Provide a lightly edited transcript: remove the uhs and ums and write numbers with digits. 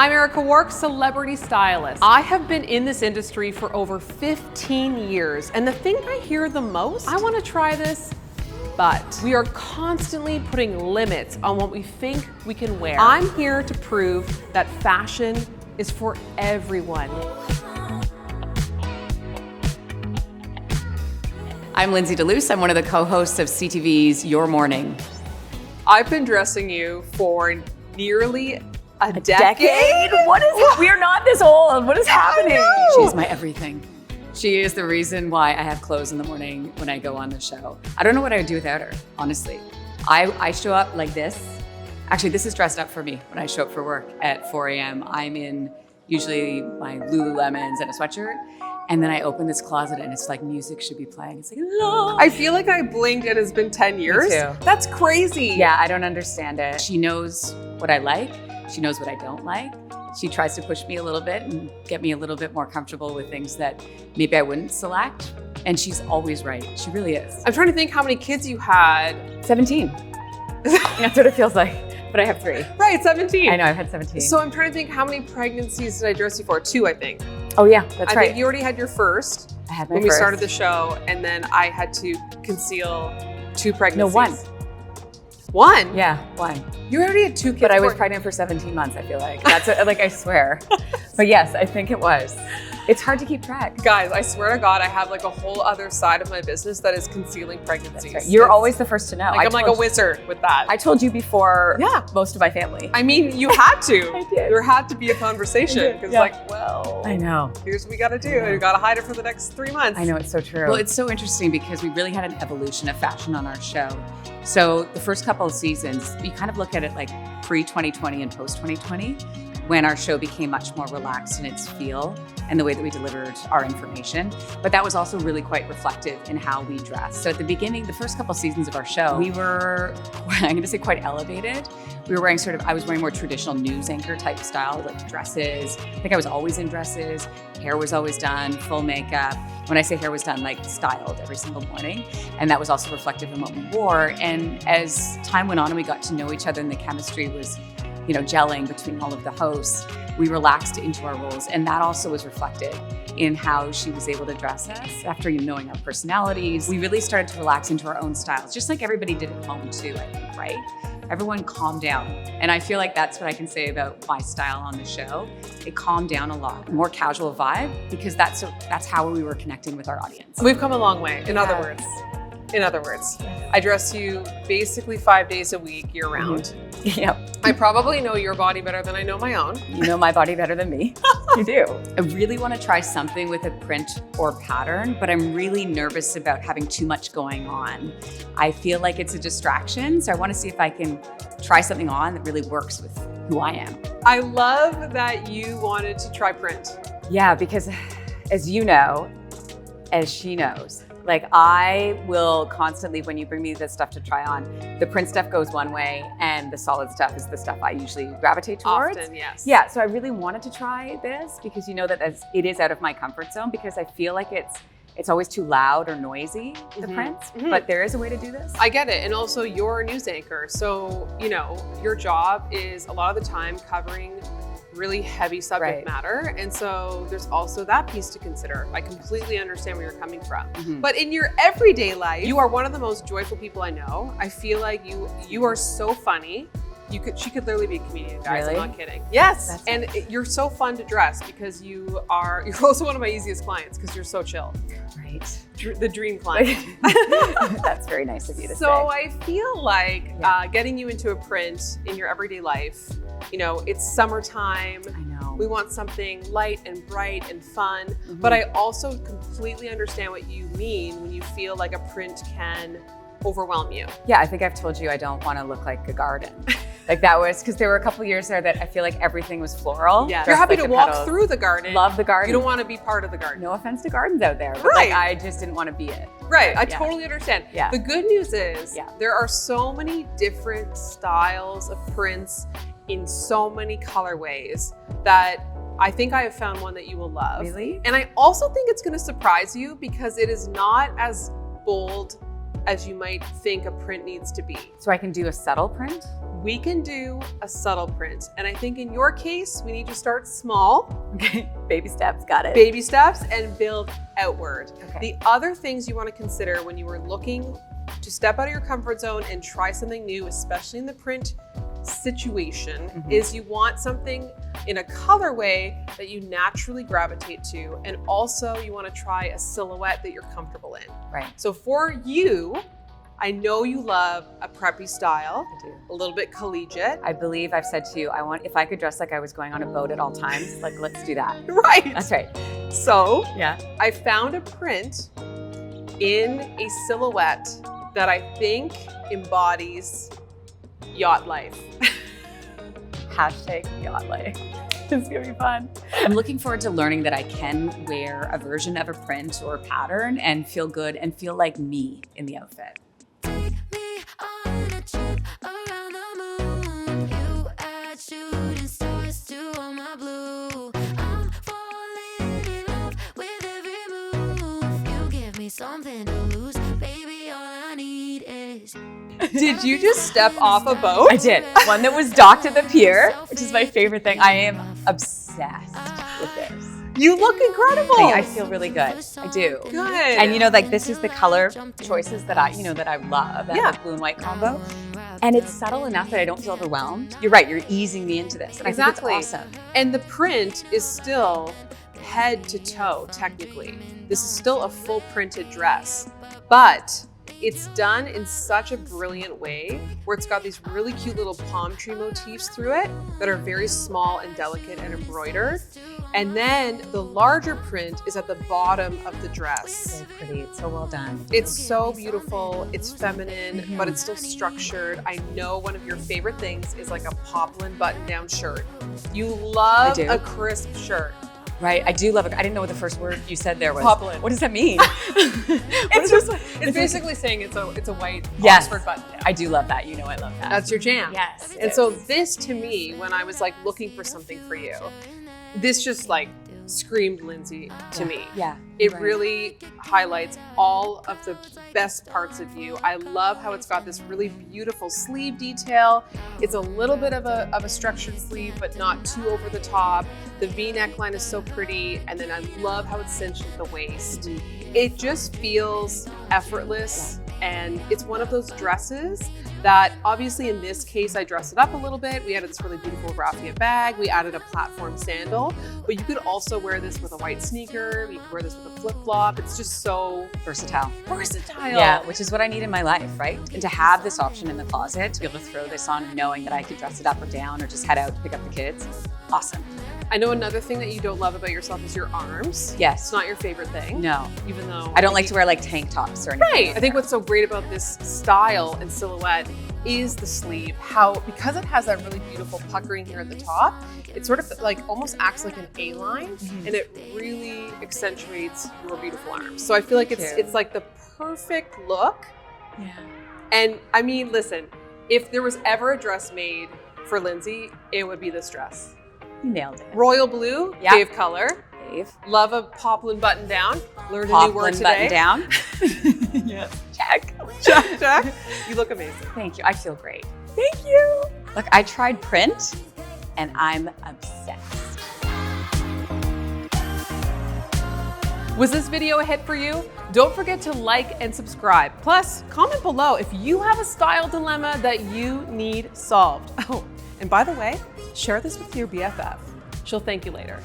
I'm Erica Wark, celebrity stylist. I have been in this industry for over 15 years, and the thing I hear the most, I want to try this, but we are constantly putting limits on what we think we can wear. I'm here to prove that fashion is for everyone. I'm Lindsey Deluce. I'm one of the co-hosts of CTV's Your Morning. I've been dressing you for nearly a decade? What is it? We are not this old. What is happening? know. She's my everything. She is the reason why I have clothes in the morning when I go on the show. I don't know what I would do without her, honestly. I show up like this. Actually, this is dressed up for me when I show up for work at 4 a.m. I'm in usually my Lululemons and a sweatshirt. And then I open this closet and it's like music should be playing. It's like, love. I feel like I blinked and it's been 10 years. Me too. That's crazy. Yeah, I don't understand it. She knows what I like. She knows what I don't like. She tries to push me a little bit and get me a little bit more comfortable with things that maybe I wouldn't select. And she's always right. She really is. I'm trying to think how many kids you had. 17. That's what it feels like. But I have 3. Right, 17. I know, I've had 17. So I'm trying to think how many pregnancies did I dress you for? 2, I think. Oh yeah, that's I right. think you already had your first. I had my when first. we started the show, and then I had to conceal 2 pregnancies. No, 1. 1? Yeah, 1. You already had 2 kids. But I was pregnant for 17 months, I feel like. That's like, I swear. But yes, I think it was. It's hard to keep track. Guys, I swear to God, I have like a whole other side of my business that is concealing pregnancies. Right. You're always the first to know. Like, I'm like a wizard with that. I told you before Yeah. most of my family. I mean, you had to. I did. There had to be a conversation. Because Yeah. like, well, I know. here's what we got to do. We got to hide it for the next 3 months. I know, it's so true. Well, it's so interesting because we really had an evolution of fashion on our show. So the first couple of seasons, you kind of look at it like pre-2020 and post-2020, when our show became much more relaxed in its feel and the way that we delivered our information. But that was also really quite reflective in how we dressed. So at the beginning, the first couple seasons of our show, we were, I'm gonna say quite elevated. We were wearing I was wearing more traditional news anchor type style, like dresses. I think I was always in dresses. Hair was always done, full makeup. When I say hair was done, like styled every single morning. And that was also reflective in what we wore. And as time went on and we got to know each other and the chemistry was, gelling between all of the hosts, we relaxed into our roles. And that also was reflected in how she was able to dress us. After knowing our personalities, we really started to relax into our own styles, just like everybody did at home too, I think, right? Everyone calmed down. And I feel like that's what I can say about my style on the show. It calmed down a lot, more casual vibe, because that's how we were connecting with our audience. We've come a long way, in other words. In other words, I dress you basically 5 days a week, year round. Mm-hmm. Yep. I probably know your body better than I know my own. You know my body better than me. You do. I really want to try something with a print or pattern, but I'm really nervous about having too much going on. I feel like it's a distraction, so I want to see if I can try something on that really works with who I am. I love that you wanted to try print. Yeah, because as you know, as she knows, like I will constantly, when you bring me this stuff to try on, the print stuff goes one way and the solid stuff is the stuff I usually gravitate towards. Often, yes. Yeah, so I really wanted to try this because you know that it is out of my comfort zone because I feel like it's always too loud or noisy, the prints, but there is a way to do this. I get it. And also you're a news anchor. So, your job is a lot of the time covering really heavy subject matter. And so there's also that piece to consider. I completely understand where you're coming from. But in your everyday life, you are one of the most joyful people I know. I feel like you are so funny. She could literally be a comedian, guys. Really? I'm not kidding. Yes. You're so fun to dress because you're also one of my easiest clients because you're so chill. Right. The dream client. That's very nice of you to say. So I feel like getting you into a print in your everyday life, it's summertime. I know. We want something light and bright and fun. But I also completely understand what you mean when you feel like a print can overwhelm you. Yeah, I think I've told you I don't want to look like a garden. Like that was, because there were a couple of years there that I feel like everything was floral. Yeah, you're happy to walk through the garden. Love the garden. You don't want to be part of the garden. No offense to gardens out there, but like, I just didn't want to be it. Right, I totally understand. Yeah. The good news is there are so many different styles of prints in so many colorways that I think I have found one that you will love. Really? And I also think it's going to surprise you because it is not as bold as you might think a print needs to be. So I can do a subtle print? We can do a subtle print. And I think in your case, we need to start small. Okay, baby steps, got it. Baby steps and build outward. Okay. The other things you want to consider when you are looking to step out of your comfort zone and try something new, especially in the print situation, is you want something in a colorway that you naturally gravitate to. And also you want to try a silhouette that you're comfortable in. Right. So for you, I know you love a preppy style. I do. A little bit collegiate. I believe I've said to you, if I could dress like I was going on a boat at all times, like let's do that. Right. That's right. So Yeah. I found a print in a silhouette that I think embodies yacht life. Hashtag yacht life. It's gonna be fun. I'm looking forward to learning that I can wear a version of a print or pattern and feel good and feel like me in the outfit. Take me on a trip around the moon. You add shooting stars to all my blue. I'm falling in love with every move. You give me something to lose, baby. All I need is. Did you just step off a boat? I did. One that was docked at the pier, which is my favorite thing. I am obsessed with this. You look incredible. I feel really good. I do. Good. And like this is the color choices that I love, that like blue and white combo. And it's subtle enough that I don't feel overwhelmed. You're right, you're easing me into this. And Exactly. I think it's awesome. And the print is still head to toe, technically. This is still a full printed dress, but it's done in such a brilliant way where it's got these really cute little palm tree motifs through it that are very small and delicate and embroidered. And then the larger print is at the bottom of the dress. So pretty, it's so well done. It's so beautiful, it's feminine, but it's still structured. I know one of your favorite things is like a poplin button-down shirt. You love a crisp shirt. Right, I do love it. I didn't know what the first word you said there was. Poplin. What does that mean? It's basically saying it's a white Oxford button down. I do love that. You know I love that. That's your jam. Yes. And so this to me, when I was like looking for something for you, this just like screamed Lindsey to me. Yeah. It really highlights all of the best parts of you. I love how it's got this really beautiful sleeve detail. It's a little bit of a structured sleeve, but not too over the top. The V neckline is so pretty. And then I love how it's cinched at the waist. It just feels effortless. And it's one of those dresses that obviously in this case, I dressed it up a little bit. We added this really beautiful raffia bag. We added a platform sandal, but you could also wear this with a white sneaker. You could wear this with a flip flop. It's just so versatile. Yeah, which is what I need in my life, right? And to have this option in the closet, to be able to throw this on knowing that I could dress it up or down or just head out to pick up the kids. Awesome. I know another thing that you don't love about yourself is your arms. Yes. It's not your favorite thing. No. Even though I don't like to wear like tank tops or anything. Right. I think what's so great about this style and silhouette is the sleeve. Because it has that really beautiful puckering here at the top, it sort of like almost acts like an A-line, and it really accentuates your beautiful arms. So I feel like it's like the perfect look. Yeah. And I mean, listen, if there was ever a dress made for Lindsey, it would be this dress. You nailed it. Royal blue, fave color. Fave. Love a poplin button down. Learned a new word today. Button down. Yes. Check. Check. You look amazing. Thank you. I feel great. Thank you. Look, I tried print and I'm obsessed. Was this video a hit for you? Don't forget to like and subscribe. Plus, comment below if you have a style dilemma that you need solved. Oh, and by the way, share this with your BFF. She'll thank you later.